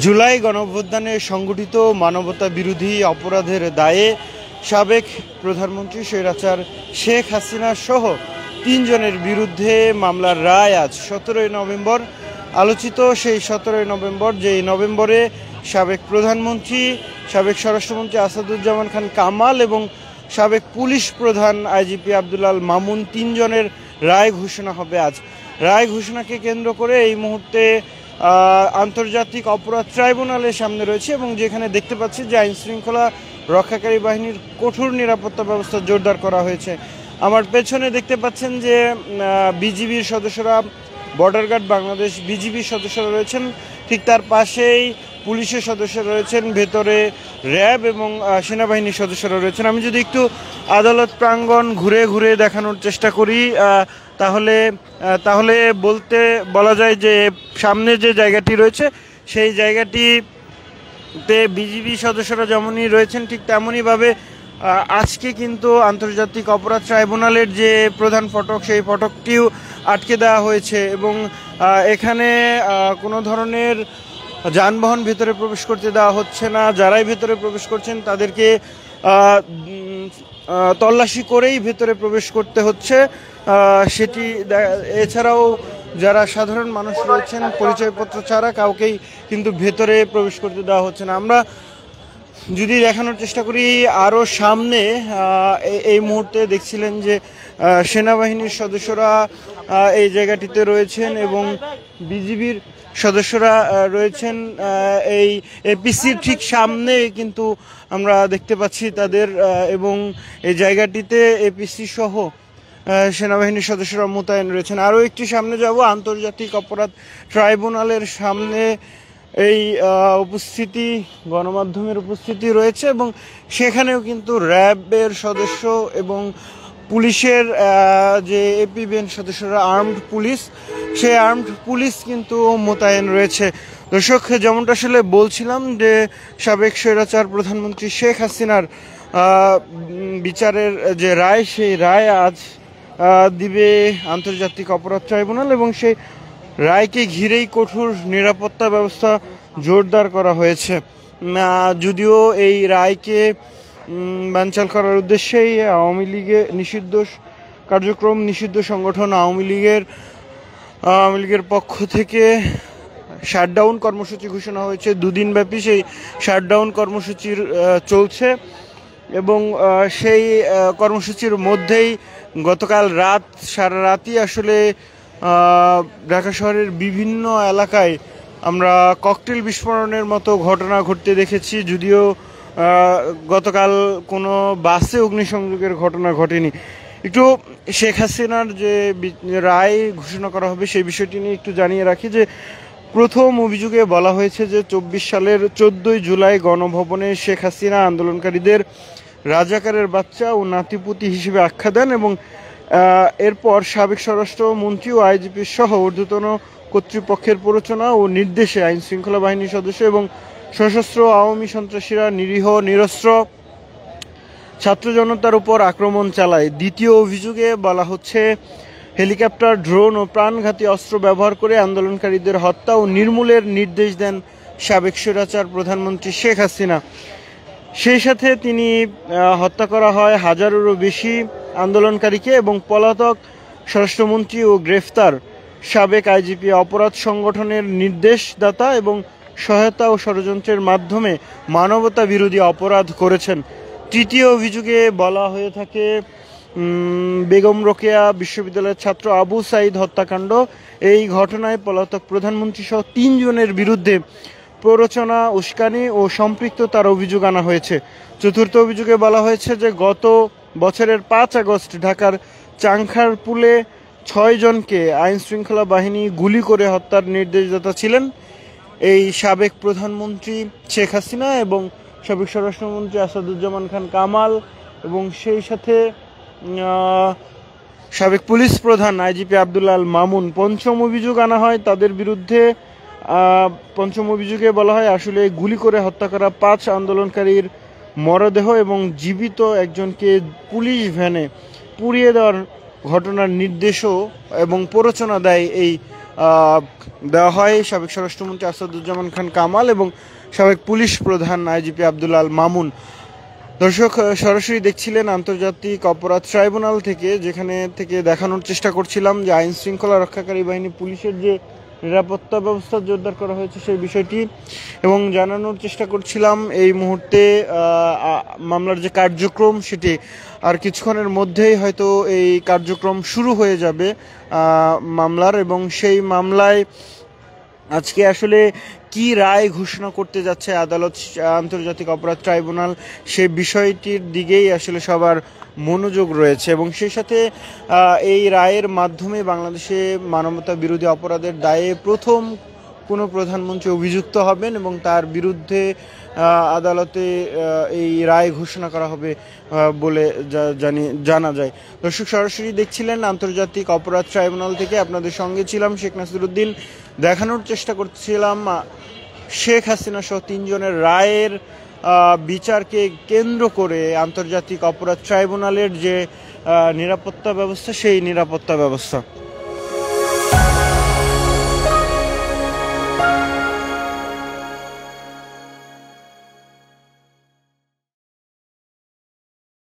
জুলাই গণঅভ্যুত্থানে সংগঠিত মানবতা বিরোধী অপরাধের দায়ে সাবেক প্রধানমন্ত্রী স্বৈরাচার শেখ হাসিনা সহ 3 জনের বিরুদ্ধে মামলার রায় আজ 17 নভেম্বর। আলোচিত সেই 17 নভেম্বর, যেই নভেম্বরে সাবেক প্রধানমন্ত্রী, সাবেক স্বরাষ্ট্রমন্ত্রী আসাদুজ্জামান খান কামাল এবং সাবেক পুলিশ প্রধান আইজিপি আব্দুল আল মামুন 3 জনের রায় ঘোষণা হবে আজ। রায় ঘোষণাকে কেন্দ্র করে এই মুহূর্তে আন্তর্জাতিক অপরাধ ট্রাইব্যুনালের সামনে রয়েছে এবং যেখানে দেখতে পাচ্ছি যে আইন শৃঙ্খলা রক্ষাকারী বাহিনীর কঠোর নিরাপত্তা ব্যবস্থা জোরদার করা হয়েছে। আমার পেছনে দেখতে পাচ্ছেন যে বিজিবির সদস্যরা, বর্ডার গার্ড বাংলাদেশ বিজিবির সদস্যরা রয়েছেন, ঠিক তার পাশেই পুলিশের সদস্যরা রয়েছেন, ভেতরে র্যাব এবং সেনাবাহিনীর সদস্যরা রয়েছেন। আমি যদি একটু আদালত প্রাঙ্গণ ঘুরে ঘুরে দেখানোর চেষ্টা করি তাহলে বলা যায় যে সামনে যে জায়গাটি রয়েছে সেই জায়গাটিতে বিজিবি সদস্যরা যেমনই রয়েছেন ঠিক তেমনইভাবে আজকে কিন্তু আন্তর্জাতিক অপরাধ ট্রাইব্যুনালের যে প্রধান ফটক সেই ফটকটিও আটকে দেওয়া হয়েছে এবং এখানে কোনো ধরনের যানবাহন ভেতরে প্রবেশ করতে দেওয়া হচ্ছে না। যারাই ভেতরে প্রবেশ করছেন তাদেরকে তল্লাশি করেই ভেতরে প্রবেশ করতে হচ্ছে। সেটি এছাড়াও যারা সাধারণ মানুষ রয়েছেন পরিচয়পত্র ছাড়া কাউকেই কিন্তু ভেতরে প্রবেশ করতে দেওয়া হচ্ছে না। আমরা যদি দেখানোর চেষ্টা করি আরও সামনে, এই মুহূর্তে দেখছিলেন যে সেনাবাহিনীর সদস্যরা এই জায়গাটিতে রয়েছেন এবং বিজিবির সদস্যরা রয়েছেন এই এপিসির ঠিক সামনে, কিন্তু আমরা দেখতে পাচ্ছি তাদের এবং এই জায়গাটিতে এপিসি সহ সেনাবাহিনীর সদস্যরা মোতায়েন রয়েছেন। আরও একটি সামনে যাব, আন্তর্জাতিক অপরাধ ট্রাইব্যুনালের সামনে এই উপস্থিতি, গণমাধ্যমের উপস্থিতি রয়েছে এবং সেখানেও কিন্তু র্যাবের সদস্য এবং পুলিশের যে এপিবিএন সদস্যরা, আর্মড পুলিশ, সেই আর্মড পুলিশ কিন্তু মোতায়েন রয়েছে। দর্শক, যেমনটা আসলে বলছিলাম যে সাবেক স্বৈরাচার প্রধানমন্ত্রী শেখ হাসিনার বিচারের যে রায়, সেই রায় আজ দিবে আন্তর্জাতিক অপরাধ ট্রাইব্যুনাল এবং সেই রায়কে ঘিরেই কঠোর নিরাপত্তা ব্যবস্থা জোরদার করা হয়েছে। যদিও এই রায়কে বানচাল করার উদ্দেশ্যেই আওয়ামী লীগের নিষিদ্ধ সংগঠন আওয়ামী লীগের পক্ষ থেকে শাটডাউন কর্মসূচি ঘোষণা হয়েছে। 2 দিনব্যাপী সেই শাটডাউন কর্মসূচির চলছে এবং সেই কর্মসূচির মধ্যেই গতকাল সারা রাতই আসলে ঢাকা শহরের বিভিন্ন এলাকায় আমরা ককটেল বিস্ফোরণের মতো ঘটনা ঘটতে দেখেছি। যদিও গতকাল কোনো বাসে অগ্নিসংযোগের ঘটনা ঘটেনি। একটু শেখ হাসিনার যে রায় ঘোষণা করা হবে সেই বিষয়টি নিয়ে একটু জানিয়ে রাখি যে প্রথম অভিযোগে বলা হয়েছে যে 24 সালের 14 জুলাই গণভবনে শেখ হাসিনা আন্দোলনকারীদের রাজাকারের বাচ্চা ও নাতিপুতি হিসেবে আখ্যা দেন এবং এরপর সাবেক স্বরাষ্ট্রমন্ত্রী ও আইজিপি সহ ঊর্ধ্বতন কর্তৃপক্ষের প্ররোচনা ও নির্দেশে আইন শৃঙ্খলা বাহিনীর সদস্য এবং সশস্ত্র আওয়ামী সন্ত্রাসীরা নিরীহ নিরস্ত্র ছাত্র জনতার উপর আক্রমণ চালায়। দ্বিতীয় অভিযোগে বলা হচ্ছে হেলিকপ্টার, ড্রোন ও প্রাণঘাতী অস্ত্র ব্যবহার করে আন্দোলনকারীদের হত্যা ও নির্মূলের নির্দেশ দেন সাবেক স্বৈরাচার প্রধানমন্ত্রী শেখ হাসিনা। সেই সাথে তিনি হত্যা করা হয় হাজারেরও বেশি আন্দোলনকারীকে এবং পলাতক স্বরাষ্ট্রমন্ত্রী ও গ্রেফতার সাবেক আইজিপি অপরাধ সংগঠনের নির্দেশদাতা এবং সহায়তা ও ষড়যন্ত্রের মাধ্যমে মানবতা বিরোধী অপরাধ করেছেন। তৃতীয় অভিযোগে বলা হয়ে থাকে বেগম রোকেয়া বিশ্ববিদ্যালয়ের ছাত্র আবু সাইদ হত্যাকাণ্ড। এই ঘটনায় পলাতক প্রধানমন্ত্রী সহ 3 জনের বিরুদ্ধে প্ররোচনা, উস্কানি ও সম্পৃক্ততার অভিযোগ আনা হয়েছে। চতুর্থ অভিযোগে বলা হয়েছে যে গত বছরের 5 আগস্ট ঢাকার চাংখারপুলে 6 জনকে আইন শৃঙ্খলা বাহিনী গুলি করে হত্যার নির্দেশদাতা ছিলেন এই সাবেক প্রধানমন্ত্রী শেখ হাসিনা এবং সাবেক স্বরাষ্ট্রমন্ত্রী আসাদুজ্জামান খান কামাল এবং সেই সাথে সাবেক পুলিশ প্রধান আইজিপি আব্দুল আল মামুন। পঞ্চম অভিযোগ আনা হয় তাদের বিরুদ্ধে। পঞ্চম অভিযোগে বলা হয় আসলে গুলি করে হত্যা করা 5 আন্দোলনকারীর মরদেহ এবং জীবিত একজনকে পুলিশ ভ্যানে পুড়িয়ে দেওয়ার ঘটনার নির্দেশও এবং প্ররোচনা দেয় এই দেওয়া হয় সাবেক স্বরাষ্ট্রমন্ত্রী আসাদুজ্জামান খান কামাল এবং সাবেক পুলিশ প্রধান আইজিপি আব্দুল আল মামুন। দর্শক, সরাসরি দেখছিলেন আন্তর্জাতিক অপরাধ ট্রাইব্যুনাল থেকে, যেখানে থেকে দেখানোর চেষ্টা করছিলাম যে আইন শৃঙ্খলা রক্ষাকারী বাহিনী পুলিশের যে নিরাপত্তা ব্যবস্থা জোরদার করা হয়েছে সেই বিষয়টি, এবং জানানোর চেষ্টা করছিলাম এই মুহূর্তে মামলার যে কার্যক্রম সেটি আর কিছুক্ষণের মধ্যেই হয়তো এই কার্যক্রম শুরু হয়ে যাবে মামলার, এবং সেই মামলায় আজকে আসলে কি রায় ঘোষণা করতে যাচ্ছে আদালত, আন্তর্জাতিক অপরাধ ট্রাইব্যুনাল, সে বিষয়টির দিকেই আসলে সবার মনোযোগ রয়েছে। এবং সেই সাথে এই রায়ের মাধ্যমে বাংলাদেশে মানবতা বিরোধী অপরাধের দায়ে প্রথম কোনো প্রধানমন্ত্রী অভিযুক্ত হবেন এবং তার বিরুদ্ধে আদালতে এই রায় ঘোষণা করা হবে বলে জানা যায়। দর্শক, সরাসরি দেখছিলেন আন্তর্জাতিক অপরাধ ট্রাইব্যুনাল থেকে, আপনাদের সঙ্গে ছিলাম শেখ নাসিরউদ্দিন। দেখানোর চেষ্টা করছিলাম শেখ হাসিনা সহ 3 জনের রায়ের বিচারকে কেন্দ্র করে আন্তর্জাতিক অপরাধ ট্রাইব্যুনালের যে নিরাপত্তা ব্যবস্থা, সেই নিরাপত্তা ব্যবস্থা।